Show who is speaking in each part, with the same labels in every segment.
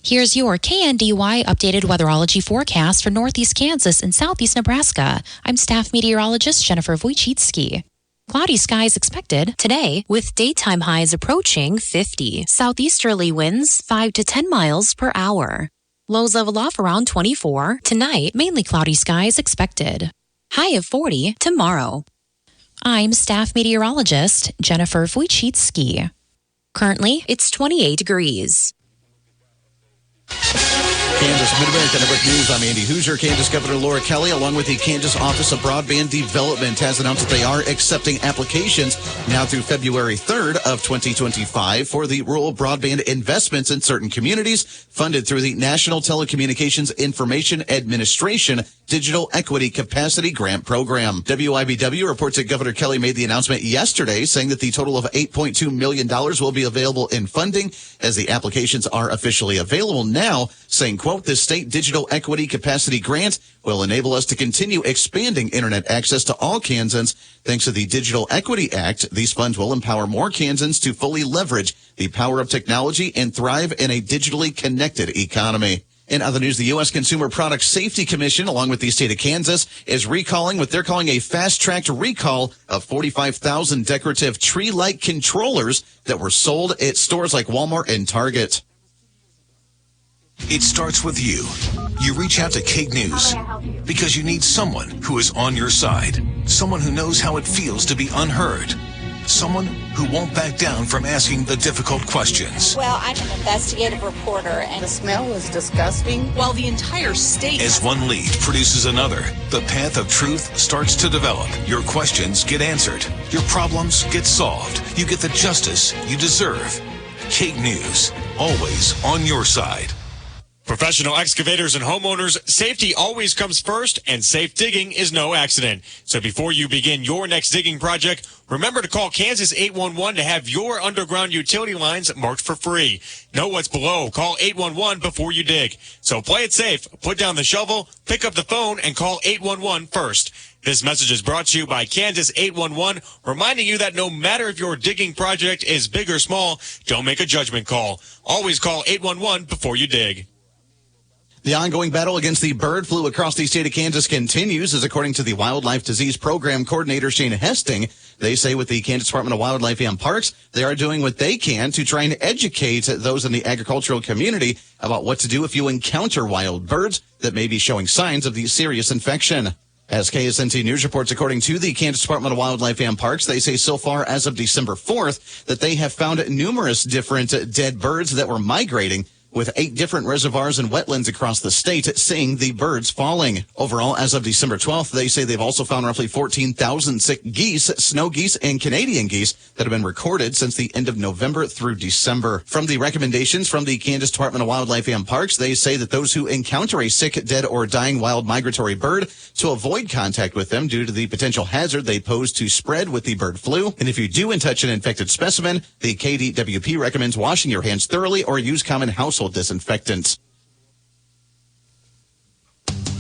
Speaker 1: Here's your KNDY updated weatherology forecast for northeast Kansas and southeast Nebraska. I'm staff meteorologist Jennifer Wojcicki. Cloudy skies expected today with daytime highs approaching 50. Southeasterly winds 5 to 10 miles per hour. Lows level off around 24. Tonight, mainly cloudy skies expected. High of 40 tomorrow. I'm staff meteorologist Jennifer Wojcicki. Currently, it's 28 degrees.
Speaker 2: Kansas Mid-America Network News. I'm Andy Hoosier. Kansas Governor Laura Kelly, along with the Kansas Office of Broadband Development, has announced that they are accepting applications now through February 3rd of 2025 for the rural broadband investments in certain communities funded through the National Telecommunications Information Administration Digital Equity Capacity Grant Program. WIBW reports that Governor Kelly made the announcement yesterday, saying that the total of $8.2 million will be available in funding as the applications are officially available now, saying, quote, "The state digital equity capacity grant will enable us to continue expanding internet access to all Kansans. Thanks to the Digital Equity Act, these funds will empower more Kansans to fully leverage the power of technology and thrive in a digitally connected economy." In other news, the U.S. Consumer Product Safety Commission, along with the state of Kansas, is recalling what they're calling a fast-tracked recall of 45,000 decorative tree light controllers that were sold at stores like Walmart and Target.
Speaker 3: It starts with you. You reach out to KNDY because you need someone who is on your side, someone who knows how it feels to be unheard, someone who won't back down from asking the difficult questions.
Speaker 4: Well, I'm an investigative reporter, and
Speaker 5: the smell was disgusting.
Speaker 4: Well, the entire state...
Speaker 3: As one lead produces another, the path of truth starts to develop. Your questions get answered. Your problems get solved. You get the justice you deserve. KNDY, always on your side.
Speaker 6: Professional excavators and homeowners, safety always comes first, and safe digging is no accident. So before you begin your next digging project, remember to call Kansas 811 to have your underground utility lines marked for free. Know what's below. Call 811 before you dig. So play it safe. Put down the shovel, pick up the phone, and call 811 first. This message is brought to you by Kansas 811, reminding you that no matter if your digging project is big or small, don't make a judgment call. Always call 811 before you dig.
Speaker 2: The ongoing battle against the bird flu across the state of Kansas continues, as according to the Wildlife Disease Program Coordinator Shane Hesting. They say with the Kansas Department of Wildlife and Parks, they are doing what they can to try and educate those in the agricultural community about what to do if you encounter wild birds that may be showing signs of the serious infection. As KSNT News reports, according to the Kansas Department of Wildlife and Parks, they say so far as of December 4th that they have found numerous different dead birds that were migrating, with 8 different reservoirs and wetlands across the state, seeing the birds falling. Overall, as of December 12th, they say they've also found roughly 14,000 sick geese, snow geese, and Canadian geese that have been recorded since the end of November through December. From the recommendations from the Kansas Department of Wildlife and Parks, they say that those who encounter a sick, dead, or dying wild migratory bird to avoid contact with them due to the potential hazard they pose to spread with the bird flu. And if you do touch an infected specimen, the KDWP recommends washing your hands thoroughly or use common household disinfectants.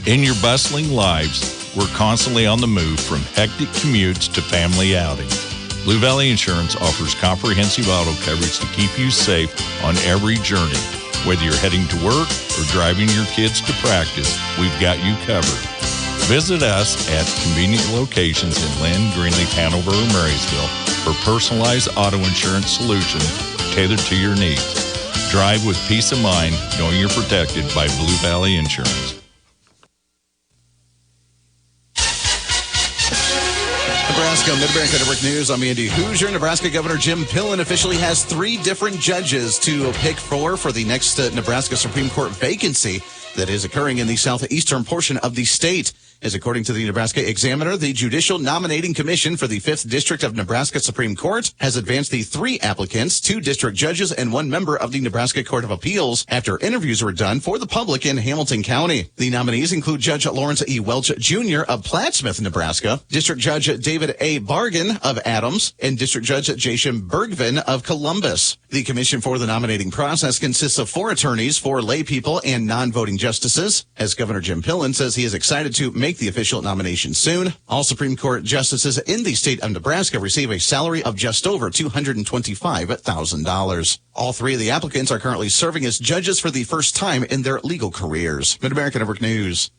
Speaker 7: In your bustling lives, we're constantly on the move, from hectic commutes to family outings. Blue Valley Insurance offers comprehensive auto coverage to keep you safe on every journey. Whether you're heading to work or driving your kids to practice, we've got you covered. Visit us at convenient locations in Lynn, Greenleaf, Hanover, or Marysville for personalized auto insurance solutions tailored to your needs. Drive with peace of mind, knowing you're protected by Blue Valley Insurance.
Speaker 2: Nebraska Mid-America Network News. I'm Andy Hoosier. Nebraska Governor Jim Pillen officially has 3 different judges to pick for the next Nebraska Supreme Court vacancy that is occurring in the southeastern portion of the state. As according to the Nebraska Examiner, the Judicial Nominating Commission for the 5th District of Nebraska Supreme Court has advanced the 3 applicants, 2 district judges, and 1 member of the Nebraska Court of Appeals after interviews were done for the public in Hamilton County. The nominees include Judge Lawrence E. Welch Jr. of Plattsmouth, Nebraska, District Judge David A. Bargan of Adams, and District Judge Jason Bergvin of Columbus. The commission for the nominating process consists of 4 attorneys, 4 lay people, and non-voting justices. As Governor Jim Pillen says, he is excited to make make the official nomination soon. All Supreme Court justices in the state of Nebraska receive a salary of just over $225,000. All three of the applicants are currently serving as judges for the first time in their legal careers. Mid-America Network News.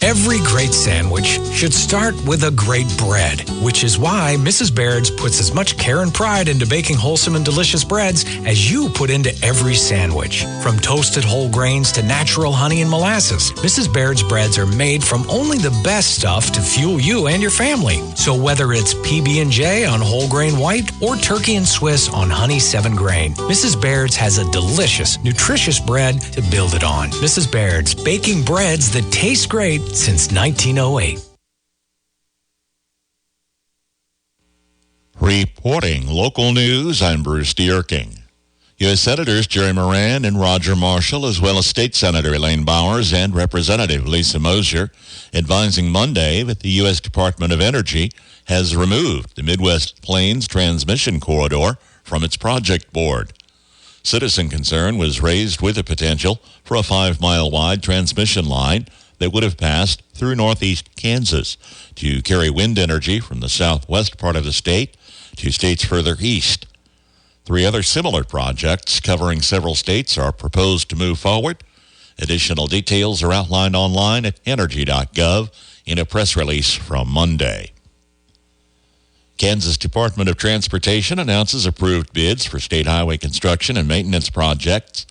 Speaker 8: Every great sandwich should start with a great bread, which is why Mrs. Baird's puts as much care and pride into baking wholesome and delicious breads as you put into every sandwich. From toasted whole grains to natural honey and molasses, Mrs. Baird's breads are made from only the best stuff to fuel you and your family. So whether it's PB&J on whole grain white or turkey and Swiss on honey 7 grain, Mrs. Baird's has a delicious, nutritious bread to build it on. Mrs. Baird's, baking breads that taste great since 1908.
Speaker 9: Reporting local news, I'm Bruce Dierking. U.S. Senators Jerry Moran and Roger Marshall, as well as State Senator Elaine Bowers and Representative Lisa Mosier, advising Monday that the U.S. Department of Energy has removed the Midwest Plains Transmission Corridor from its project board. Citizen concern was raised with the potential for a 5-mile wide transmission line that would have passed through northeast Kansas to carry wind energy from the southwest part of the state to states further east. 3 other similar projects covering several states are proposed to move forward. Additional details are outlined online at energy.gov in a press release from Monday. Kansas Department of Transportation announces approved bids for state highway construction and maintenance projects,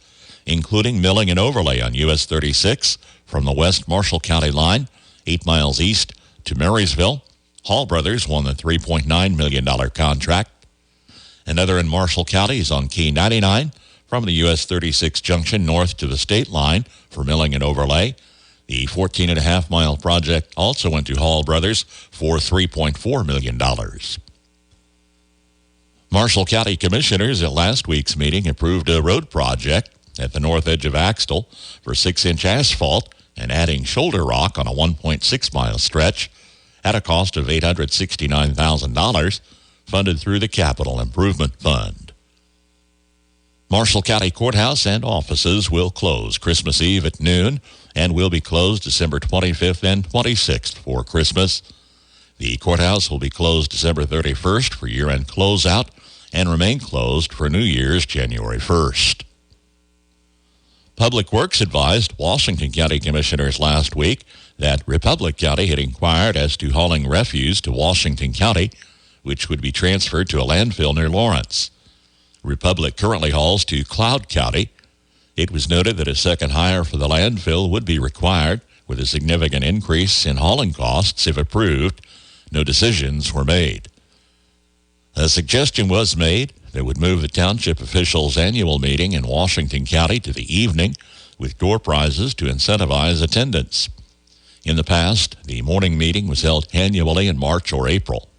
Speaker 9: including milling and overlay on US 36 from the West Marshall County line, 8 miles east to Marysville. Hall Brothers won the $3.9 million contract. Another in Marshall County is on KNDY from the US 36 junction north to the state line for milling and overlay. The 14.5-mile project also went to Hall Brothers for $3.4 million. Marshall County Commissioners at last week's meeting approved a road project at the north edge of Axtell for 6-inch asphalt and adding shoulder rock on a 1.6-mile stretch at a cost of $869,000, funded through the Capital Improvement Fund. Marshall County Courthouse and offices will close Christmas Eve at noon and will be closed December 25th and 26th for Christmas. The courthouse will be closed December 31st for year-end closeout and remain closed for New Year's January 1st. Public Works advised Washington County Commissioners last week that Republic County had inquired as to hauling refuse to Washington County, which would be transferred to a landfill near Lawrence. Republic currently hauls to Cloud County. It was noted that a second hire for the landfill would be required, with a significant increase in hauling costs if approved. No decisions were made. A suggestion was made that would move the township officials' annual meeting in Washington County to the evening with door prizes to incentivize attendance. In the past, the morning meeting was held annually in March or April.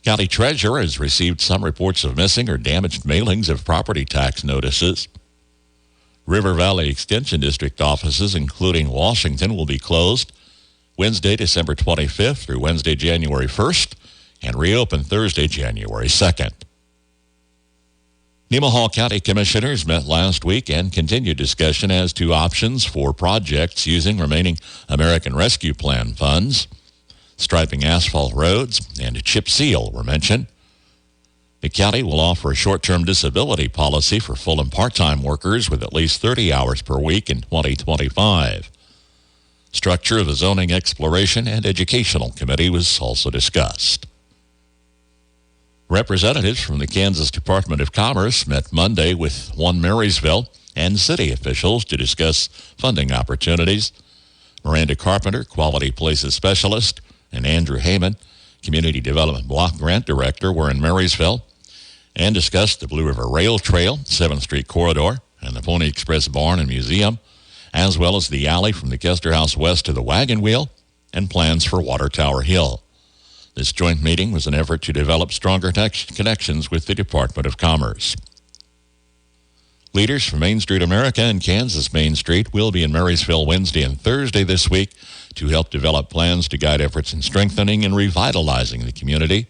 Speaker 9: County Treasurer has received some reports of missing or damaged mailings of property tax notices. River Valley Extension District offices, including Washington, will be closed Wednesday, December 25th through Wednesday, January 1st, and reopen Thursday, January 2nd. Nemaha County Commissioners met last week and continued discussion as to options for projects using remaining American Rescue Plan funds. Striping asphalt roads and chip seal were mentioned. The county will offer a short-term disability policy for full and part-time workers with at least 30 hours per week in 2025. Structure of the Zoning Exploration and Educational Committee was also discussed. Representatives from the Kansas Department of Commerce met Monday with One Marysville and city officials to discuss funding opportunities. Miranda Carpenter, Quality Places Specialist, and Andrew Heyman, Community Development Block Grant Director, were in Marysville and discussed the Blue River Rail Trail, 7th Street Corridor, and the Pony Express Barn and Museum, as well as the alley from the Kester House west to the Wagon Wheel, and plans for Water Tower Hill. This joint meeting was an effort to develop stronger connections with the Department of Commerce. Leaders from Main Street America and Kansas Main Street will be in Marysville Wednesday and Thursday this week to help develop plans to guide efforts in strengthening and revitalizing the community.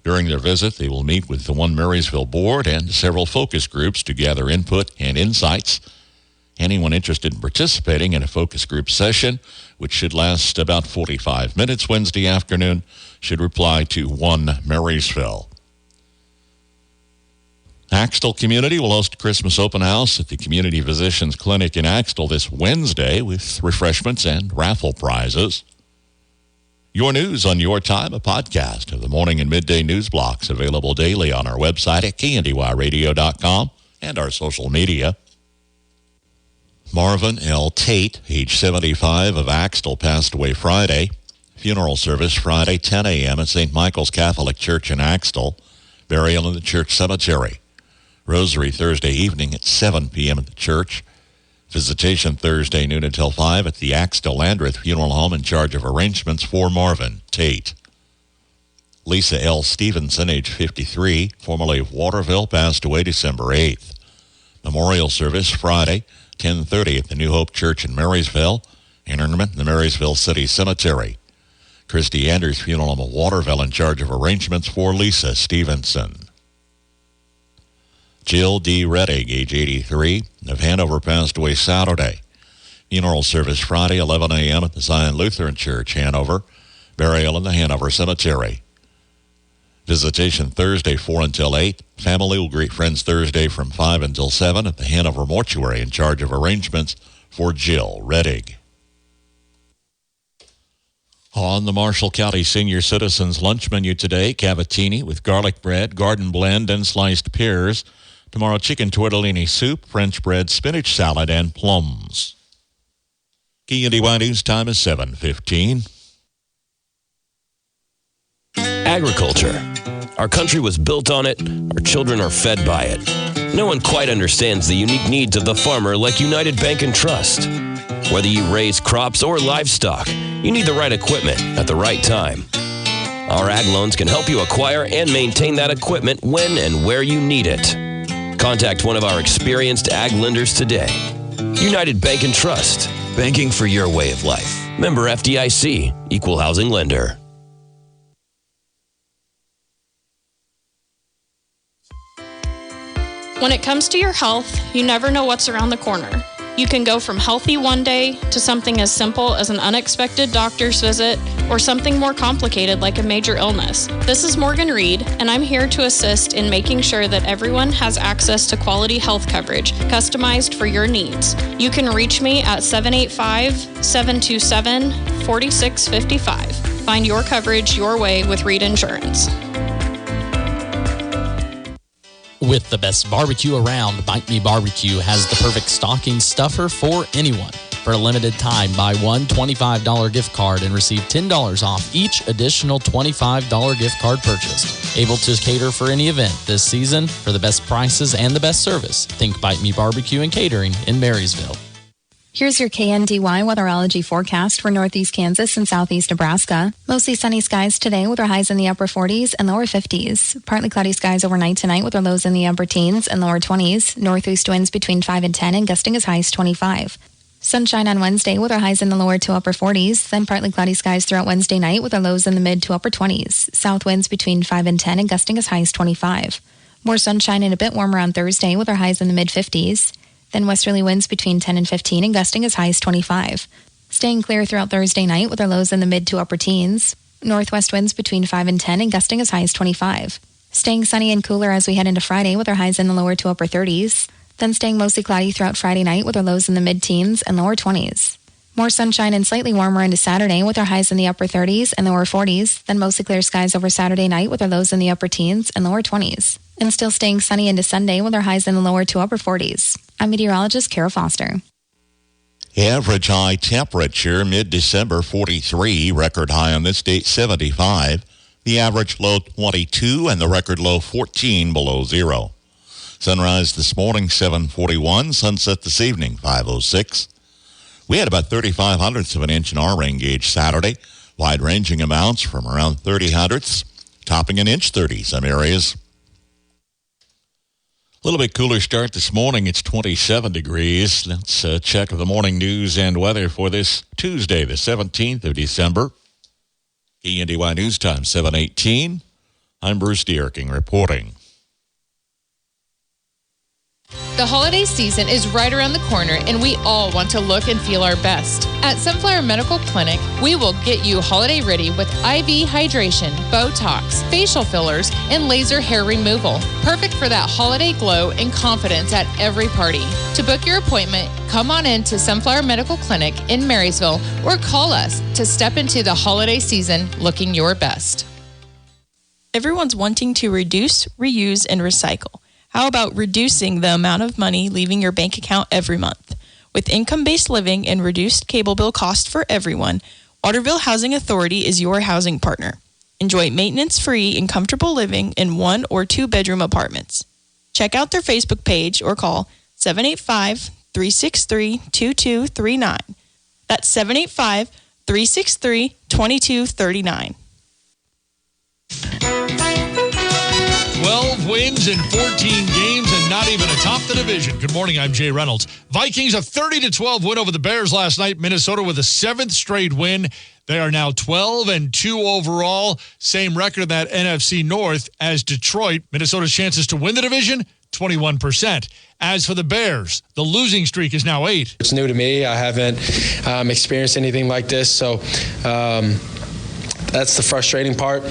Speaker 9: During their visit, they will meet with the One Marysville Board and several focus groups to gather input and insights. Anyone interested in participating in a focus group session, which should last about 45 minutes Wednesday afternoon, should reply to 1 Marysville. Axtell Community will host a Christmas open house at the Community Physicians Clinic in Axtell this Wednesday with refreshments and raffle prizes. Your News on Your Time, a podcast of the morning and midday news blocks available daily on our website at KNDYradio.com and our social media. Marvin L. Tate, age 75, of Axtell, passed away Friday. Funeral service Friday, 10 a.m. at St. Michael's Catholic Church in Axtell. Burial in the church cemetery. Rosary Thursday evening at 7 p.m. at the church. Visitation Thursday noon until 5 at the Axtell Landreth Funeral Home in charge of arrangements for Marvin Tate. Lisa L. Stevenson, age 53, formerly of Waterville, passed away December 8th. Memorial service Friday, 10:30 at the New Hope Church in Marysville. Interment in the Marysville City Cemetery. Christy Anders Funeral Home of Waterville in charge of arrangements for Lisa Stevenson. Jill D. Rettig, age 83, of Hanover, passed away Saturday. Funeral service Friday, 11 a.m. at the Zion Lutheran Church, Hanover. Burial in the Hanover Cemetery. Visitation Thursday, 4 until 8. Family will greet friends Thursday from 5 until 7 at the Hanover Mortuary in charge of arrangements for Jill Rettig. On the Marshall County Senior Citizens Lunch Menu today, cavatini with garlic bread, garden blend, and sliced pears. Tomorrow, chicken tortellini soup, French bread, spinach salad, and plums. KNDY News time is 7:15.
Speaker 10: Agriculture. Our country was built on it. Our children are fed by it. No one quite understands the unique needs of the farmer like United Bank and Trust. Whether you raise crops or livestock, you need the right equipment at the right time. Our ag loans can help you acquire and maintain that equipment when and where you need it. Contact one of our experienced ag lenders today. United Bank and Trust. Banking for your way of life. Member FDIC. Equal housing lender.
Speaker 11: When it comes to your health, you never know what's around the corner. You can go from healthy one day to something as simple as an unexpected doctor's visit or something more complicated like a major illness. This is Morgan Reed, and I'm here to assist in making sure that everyone has access to quality health coverage customized for your needs. You can reach me at 785-727-4655. Find your coverage your way with Reed Insurance.
Speaker 12: With the best barbecue around, Bite Me Barbecue has the perfect stocking stuffer for anyone. For a limited time, buy one $25 gift card and receive $10 off each additional $25 gift card purchased. Able to cater for any event this season for the best prices and the best service. Think Bite Me Barbecue and Catering in Marysville.
Speaker 13: Here's your KNDY weatherology forecast for northeast Kansas and southeast Nebraska. Mostly sunny skies today with our highs in the upper 40s and lower 50s. Partly cloudy skies overnight tonight with our lows in the upper teens and lower 20s. Northeast winds between 5 and 10 and gusting as high as 25. Sunshine on Wednesday with our highs in the lower to upper 40s. Then partly cloudy skies throughout Wednesday night with our lows in the mid to upper 20s. South winds between 5 and 10 and gusting as high as 25. More sunshine and a bit warmer on Thursday with our highs in the mid 50s. Then westerly winds between 10 and 15 and gusting as high as 25. Staying clear throughout Thursday night with our lows in the mid to upper teens. Northwest winds between 5 and 10 and gusting as high as 25. Staying sunny and cooler as we head into Friday with our highs in the lower to upper 30s. Then staying mostly cloudy throughout Friday night with our lows in the mid-teens and lower 20s. More sunshine and slightly warmer into Saturday with our highs in the upper 30s and lower 40s. Then mostly clear skies over Saturday night with our lows in the upper teens and lower 20s. And still staying sunny into Sunday with our highs in the lower to upper 40s. I'm meteorologist Carol Foster.
Speaker 9: Average high temperature mid-December 43, record high on this date 75. The average low 22 and the record low 14 below zero. Sunrise this morning 7:41, sunset this evening 5:06. We had about 35 hundredths of an inch in our rain gauge Saturday. Wide-ranging amounts from around 30 hundredths, topping an inch 30 some areas. A little bit cooler start this morning. It's 27 degrees. Let's check the morning news and weather for this Tuesday, the 17th of December. KNDY News Time, 7:18. I'm Bruce Dierking reporting.
Speaker 14: The holiday season is right around the corner, and we all want to look and feel our best. At Sunflower Medical Clinic, we will get you holiday ready with IV hydration, Botox, facial fillers, and laser hair removal. Perfect for that holiday glow and confidence at every party. To book your appointment, come on in to Sunflower Medical Clinic in Marysville or call us to step into the holiday season looking your best.
Speaker 15: Everyone's wanting to reduce, reuse, and recycle. How about reducing the amount of money leaving your bank account every month? With income-based living and reduced cable bill cost for everyone, Waterville Housing Authority is your housing partner. Enjoy maintenance-free and comfortable living in 1 or 2 bedroom apartments. Check out their Facebook page or call 785-363-2239. That's 785-363-2239.
Speaker 16: 12 wins in 14 games and not even atop the division. Good morning, I'm Jay Reynolds. Vikings a 30-12 win over the Bears last night. Minnesota with a 7th straight win. They are now 12-2 overall. Same record in that NFC North as Detroit. Minnesota's chances to win the division, 21%. As for the Bears, the losing streak is now 8.
Speaker 17: It's new to me. I haven't experienced anything like this, so that's the frustrating part.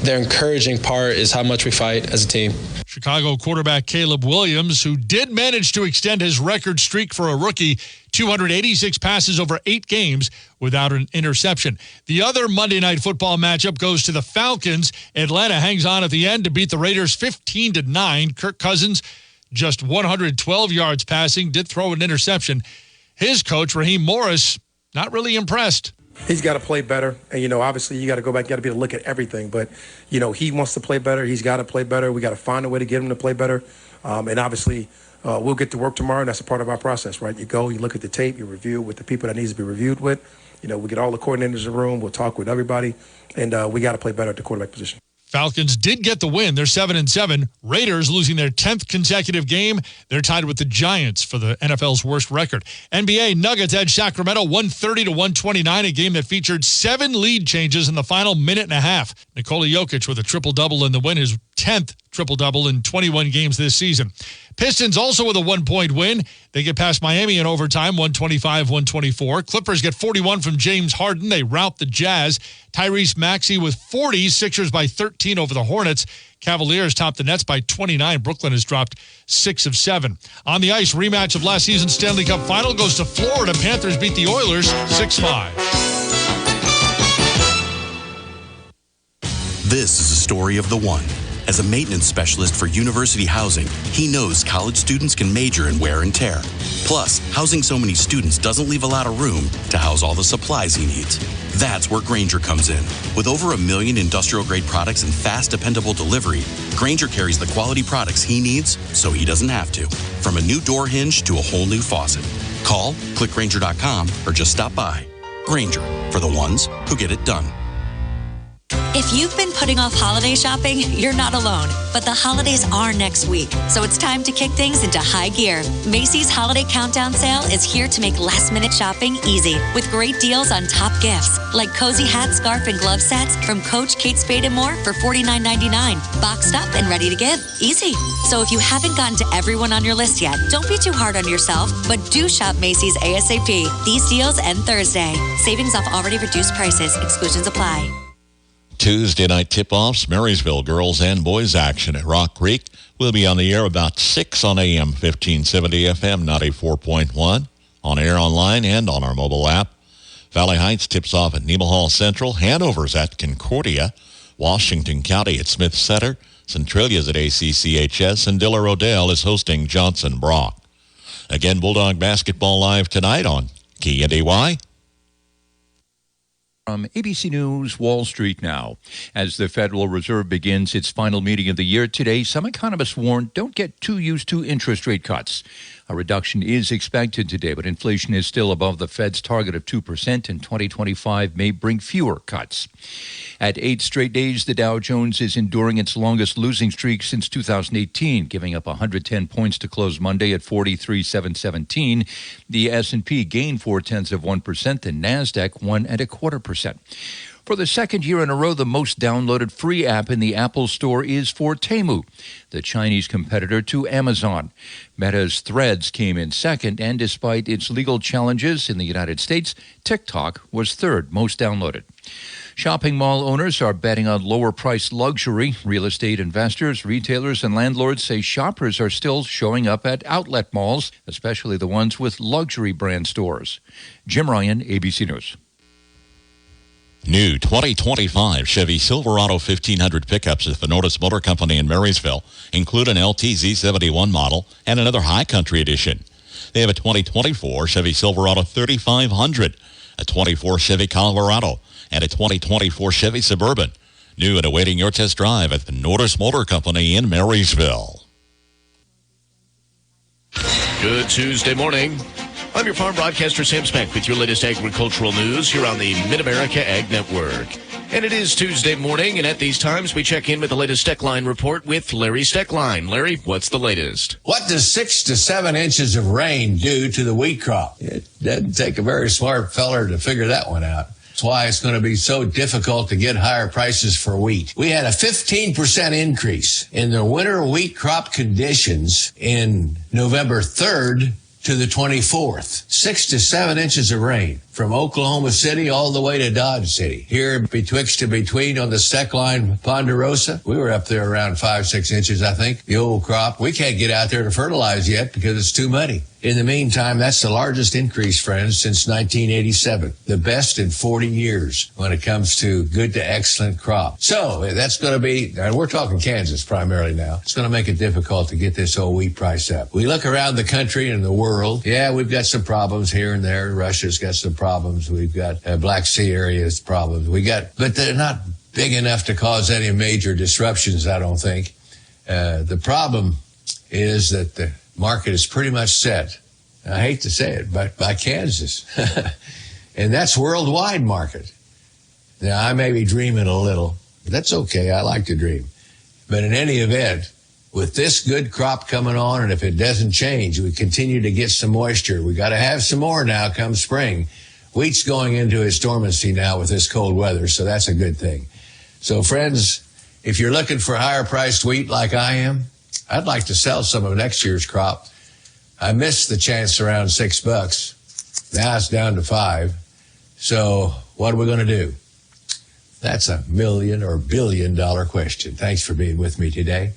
Speaker 17: The encouraging part is how much we fight as a team.
Speaker 16: Chicago quarterback Caleb Williams, who did manage to extend his record streak for a rookie, 286 passes over 8 games without an interception. The other Monday Night Football matchup goes to the Falcons. Atlanta hangs on at the end to beat the Raiders 15-9. Kirk Cousins, just 112 yards passing, did throw an interception. His coach, Raheem Morris, not really impressed.
Speaker 18: He's got to play better. And, obviously you got to go back, you got to be able to look at everything. But, he wants to play better. He's got to play better. We got to find a way to get him to play better. And obviously we'll get to work tomorrow, and that's a part of our process, right? You go, you look at the tape, you review with the people that needs to be reviewed with. We get all the coordinators in the room. We'll talk with everybody. And we got to play better at the quarterback position.
Speaker 16: Falcons did get the win. They're 7-7. Raiders losing their 10th consecutive game. They're tied with the Giants for the NFL's worst record. NBA Nuggets edged Sacramento 130-129, a game that featured 7 lead changes in the final minute and a half. Nikola Jokic with a triple-double in the win, his 10th triple-double in 21 games this season. Pistons also with a 1-point win. They get past Miami in overtime, 125-124. Clippers get 41 from James Harden. They rout the Jazz. Tyrese Maxey with 40, Sixers by 13 over the Hornets. Cavaliers top the Nets by 29. Brooklyn has dropped 6 of 7. On the ice, rematch of last season's Stanley Cup final goes to Florida. Panthers beat the Oilers 6-5.
Speaker 19: This is a story of the one. As a maintenance specialist for University Housing, he knows college students can major in wear and tear. Plus, housing so many students doesn't leave a lot of room to house all the supplies he needs. That's where Grainger comes in. With over 1 million industrial-grade products and fast, dependable delivery, Grainger carries the quality products he needs so he doesn't have to. From a new door hinge to a whole new faucet. Call, click Grainger.com, or just stop by. Grainger, for the ones who get it done.
Speaker 20: If you've been putting off holiday shopping, you're not alone. But the holidays are next week, so it's time to kick things into high gear. Macy's Holiday Countdown Sale is here to make last-minute shopping easy with great deals on top gifts like cozy hat, scarf, and glove sets from Coach, Kate Spade, and more for $49.99. Boxed up and ready to give. Easy. So if you haven't gotten to everyone on your list yet, don't be too hard on yourself, but do shop Macy's ASAP. These deals end Thursday. Savings off already reduced prices. Exclusions apply.
Speaker 9: Tuesday night tip-offs, Marysville girls and boys action at Rock Creek. We'll be on the air about 6 on AM 1570 FM 94.1, on air online and on our mobile app. Valley Heights tips off at Nemaha Central, Hanover's at Concordia, Washington County at Smith Center, Centralia's at ACCHS, and Diller Rodale is hosting Johnson Brock. Again, Bulldog basketball live tonight on KNDY.
Speaker 21: From ABC News, Wall Street now. As the Federal Reserve begins its final meeting of the year today, some economists warn don't get too used to interest rate cuts. A reduction is expected today, but inflation is still above the Fed's target of 2%, and 2025 may bring fewer cuts. At 8 straight days, the Dow Jones is enduring its longest losing streak since 2018, giving up 110 points to close Monday at 43,717. The S&P gained 0.4%, and NASDAQ 1.25%. For the second year in a row, the most downloaded free app in the Apple Store is for Temu, the Chinese competitor to Amazon. Meta's Threads came in second, and despite its legal challenges in the United States, TikTok was third most downloaded. Shopping mall owners are betting on lower-priced luxury. Real estate investors, retailers, and landlords say shoppers are still showing up at outlet malls, especially the ones with luxury brand stores. Jim Ryan, ABC News.
Speaker 9: New 2025 Chevy Silverado 1500 pickups at the Nordis Motor Company in Marysville include an LTZ71 model and another High Country edition. They have a 2024 Chevy Silverado 3500, a 24 Chevy Colorado, and a 2024 Chevy Suburban. New and awaiting your test drive at the Nordis Motor Company in Marysville.
Speaker 1: Good Tuesday morning. I'm your farm broadcaster, Sam Speck, with your latest agricultural news here on the Mid-America Ag Network. And it is Tuesday morning, and at these times, we check in with the latest Steckline report with Larry Steckline. Larry, what's the latest?
Speaker 22: What does 6 to 7 inches of rain do to the wheat crop? It doesn't take a very smart feller to figure that one out. That's why it's going to be so difficult to get higher prices for wheat. We had a 15% increase in the winter wheat crop conditions in November 3rd to the 24th. 6 to 7 inches of rain from Oklahoma City all the way to Dodge City. Here betwixt and between on the Steckline Ponderosa, we were up there around 5-6 inches, I think, the old crop. We can't get out there to fertilize yet because it's too muddy. In the meantime, that's the largest increase, friends, since 1987. The best in 40 years when it comes to good to excellent crop. So that's going to be, and we're talking Kansas primarily now, it's going to make it difficult to get this old wheat price up. We look around the country and the world. Yeah, we've got some problems here and there. Russia's got some problems. We've got Black Sea areas problems. But they're not big enough to cause any major disruptions, I don't think. The problem is that the market is pretty much set. I hate to say it, but by Kansas. And that's worldwide market. Now, I may be dreaming a little. But that's okay. I like to dream. But in any event, with this good crop coming on, and if it doesn't change, we continue to get some moisture. We got to have some more now come spring. Wheat's going into its dormancy now with this cold weather, so that's a good thing. So, friends, if you're looking for higher priced wheat like I am, I'd like to sell some of next year's crop. I missed the chance around $6. Now it's down to $5. So what are we going to do? That's a million or billion-dollar question. Thanks for being with me today.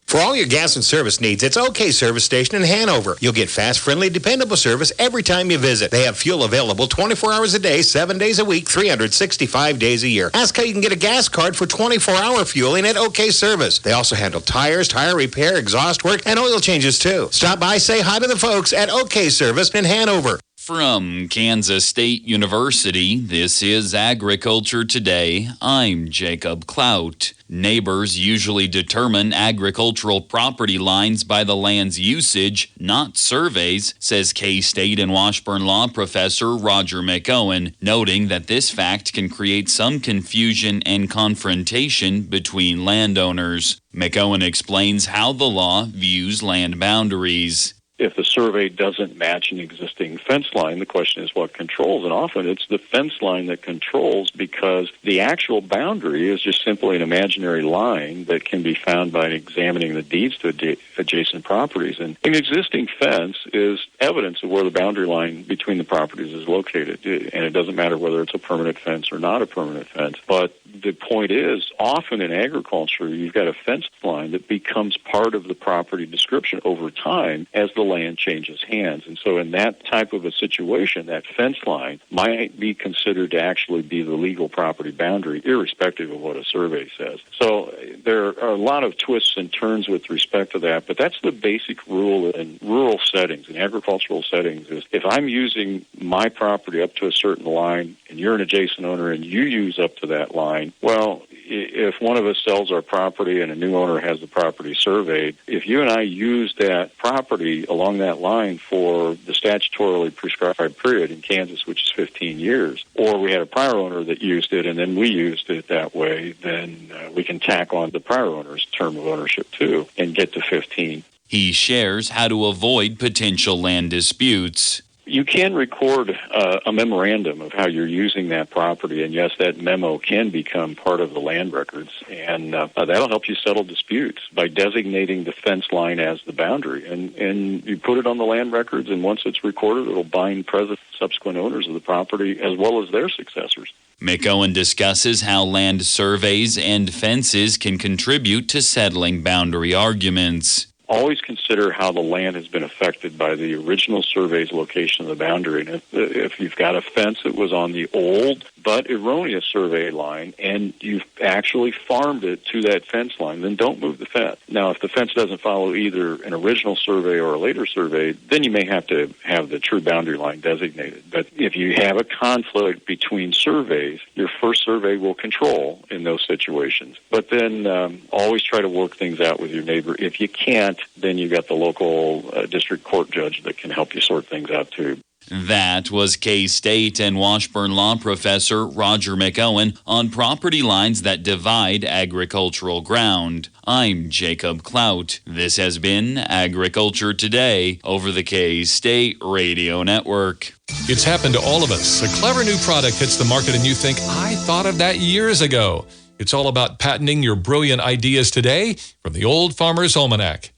Speaker 23: For all your gas and service needs, it's OK Service Station in Hanover. You'll get fast, friendly, dependable service every time you visit. They have fuel available 24 hours a day, 7 days a week, 365 days a year. Ask how you can get a gas card for 24-hour fueling at OK Service. They also handle tires, tire repair, exhaust work, and oil changes, too. Stop by, say hi to the folks at OK Service in Hanover.
Speaker 24: From Kansas State University, this is Agriculture Today. I'm Jacob Clout. Neighbors usually determine agricultural property lines by the land's usage, not surveys, says K-State and Washburn law professor Roger McOwen, noting that this fact can create some confusion and confrontation between landowners. McOwen explains how the law views land boundaries.
Speaker 25: If the survey doesn't match an existing fence line, the question is what controls. And often it's the fence line that controls because the actual boundary is just simply an imaginary line that can be found by examining the deeds to adjacent properties. And an existing fence is evidence of where the boundary line between the properties is located. And it doesn't matter whether it's a permanent fence or not a permanent fence. But the point is, often in agriculture, you've got a fence line that becomes part of the property description over time as the land changes hands. And so in that type of a situation, that fence line might be considered to actually be the legal property boundary, irrespective of what a survey says. So there are a lot of twists and turns with respect to that, but that's the basic rule in rural settings, in agricultural settings, is if I'm using my property up to a certain line and you're an adjacent owner and you use up to that line, well, if one of us sells our property and a new owner has the property surveyed, if you and I use that property along that line for the statutorily prescribed period in Kansas, which is 15 years, or we had a prior owner that used it and then we used it that way, then we can tack on the prior owner's term of ownership too and get to 15.
Speaker 24: He shares how to avoid potential land disputes.
Speaker 25: You can record a memorandum of how you're using that property, and yes, that memo can become part of the land records, and that'll help you settle disputes by designating the fence line as the boundary, and you put it on the land records, and once it's recorded, it'll bind present subsequent owners of the property as well as their successors.
Speaker 24: McOwen discusses how land surveys and fences can contribute to settling boundary arguments.
Speaker 25: Always consider how the land has been affected by the original survey's location of the boundary. And if you've got a fence that was on the old but erroneous survey line and you've actually farmed it to that fence line, then don't move the fence. Now, if the fence doesn't follow either an original survey or a later survey, then you may have to have the true boundary line designated. But if you have a conflict between surveys, your first survey will control in those situations. But then always try to work things out with your neighbor. If you can't, then you've got the local district court judge that can help you sort things out too.
Speaker 24: That was K-State and Washburn law professor Roger McOwen on property lines that divide agricultural ground. I'm Jacob Clout. This has been Agriculture Today over the K-State Radio Network.
Speaker 8: It's happened to all of us. A clever new product hits the market and you think, I thought of that years ago. It's all about patenting your brilliant ideas today from the Old Farmer's Almanac.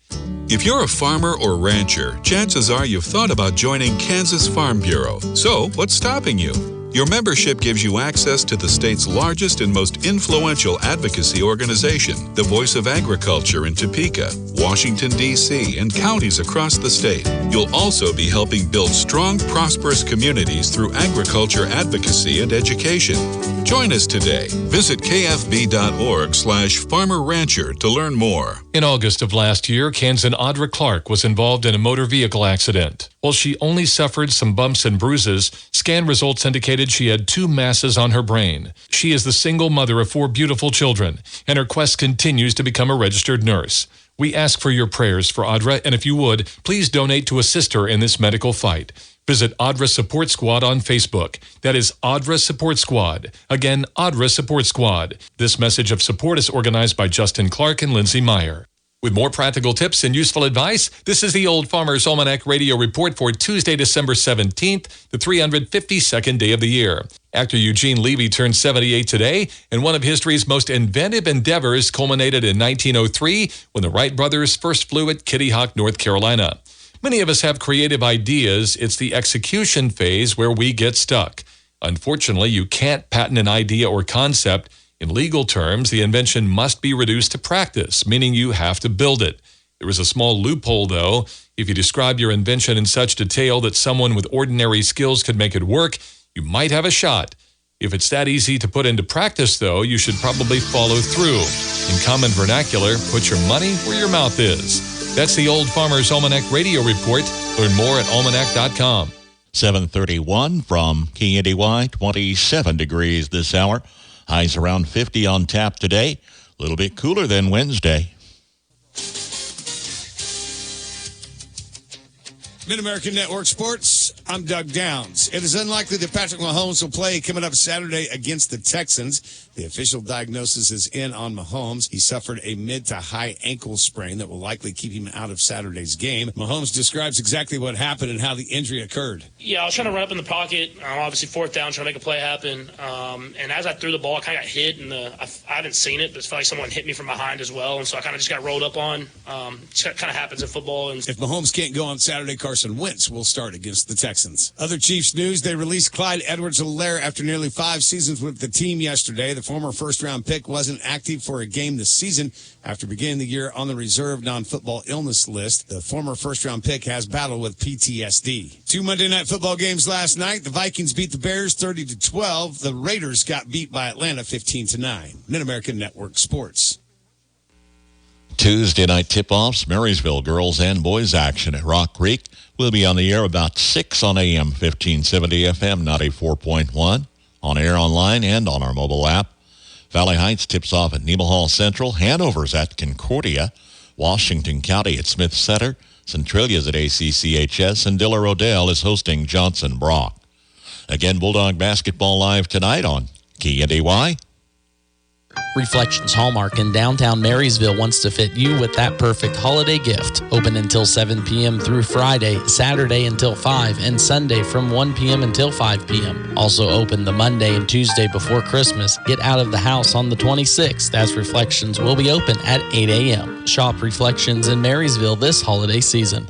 Speaker 3: If you're a farmer or rancher, chances are you've thought about joining Kansas Farm Bureau. So, what's stopping you? Your membership gives you access to the state's largest and most influential advocacy organization, the Voice of Agriculture in Topeka, Washington, D.C., and counties across the state. You'll also be helping build strong, prosperous communities through agriculture advocacy and education. Join us today. Visit kfb.org/farmer-rancher to learn more.
Speaker 8: In August of last year, Kansan Audra Clark was involved in a motor vehicle accident. While she only suffered some bumps and bruises, scan results indicated she had 2 masses on her brain. She is the single mother of 4 beautiful children, and her quest continues to become a registered nurse. We ask for your prayers for Audra, and if you would, please donate to assist her in this medical fight. Visit Audra Support Squad on Facebook. That is Audra Support Squad. Again, Audra Support Squad. This message of support is organized by Justin Clark and Lindsay Meyer. With more practical tips and useful advice, this is the Old Farmer's Almanac Radio Report for Tuesday, December 17th, the 352nd day of the year. Actor Eugene Levy turned 78 today, and one of history's most inventive endeavors culminated in 1903 when the Wright brothers first flew at Kitty Hawk, North Carolina. Many of us have creative ideas. It's the execution phase where we get stuck. Unfortunately, you can't patent an idea or concept. In legal terms, the invention must be reduced to practice, meaning you have to build it. There is a small loophole, though. If you describe your invention in such detail that someone with ordinary skills could make it work, you might have a shot. If it's that easy to put into practice, though, you should probably follow through. In common vernacular, put your money where your mouth is. That's the Old Farmer's Almanac Radio Report. Learn more at almanac.com.
Speaker 9: 7:31 from KNDY, 27 degrees this hour. Highs around 50 on tap today. A little bit cooler than Wednesday.
Speaker 4: Mid-American Network Sports, I'm Doug Downs. It is unlikely that Patrick Mahomes will play coming up Saturday against the Texans. The official diagnosis is in on Mahomes. He suffered a mid to high ankle sprain that will likely keep him out of Saturday's game. Mahomes describes exactly what happened and how the injury occurred.
Speaker 5: Yeah, I was trying to run up in the pocket. Obviously, 4th down, trying to make a play happen. And as I threw the ball, I kind of got hit. I hadn't seen it, but it felt like someone hit me from behind as well. And so I kind of just got rolled up on. It kind of happens in football. And
Speaker 4: if Mahomes can't go on Saturday, Carson Wentz will start against the Texans. Other Chiefs news, they released Clyde Edwards-Helaire after nearly 5 seasons with the team yesterday. The former first-round pick wasn't active for a game this season after beginning the year on the reserve non-football illness list. The former first-round pick has battled with PTSD. 2 Monday Night Football games last night. The Vikings beat the Bears 30-12. The Raiders got beat by Atlanta 15-9. Mid-American Network Sports.
Speaker 9: Tuesday night tip-offs, Marysville girls and boys action at Rock Creek. We'll be on the air about 6 on AM 1570 FM 94.1, on air, online, and on our mobile app. Valley Heights tips off at Nemaha Central. Hanover's at Concordia. Washington County at Smith Center. Centralia's at ACCHS. And Diller Odell is hosting Johnson Brock. Again, Bulldog basketball live tonight on KNDY.
Speaker 12: Reflections Hallmark in downtown Marysville wants to fit you with that perfect holiday gift. Open until 7 p.m. through Friday, Saturday until 5, and Sunday from 1 p.m. until 5 p.m. Also open the Monday and Tuesday before Christmas. Get out of the house on the 26th, as Reflections will be open at 8 a.m. Shop Reflections in Marysville this holiday season.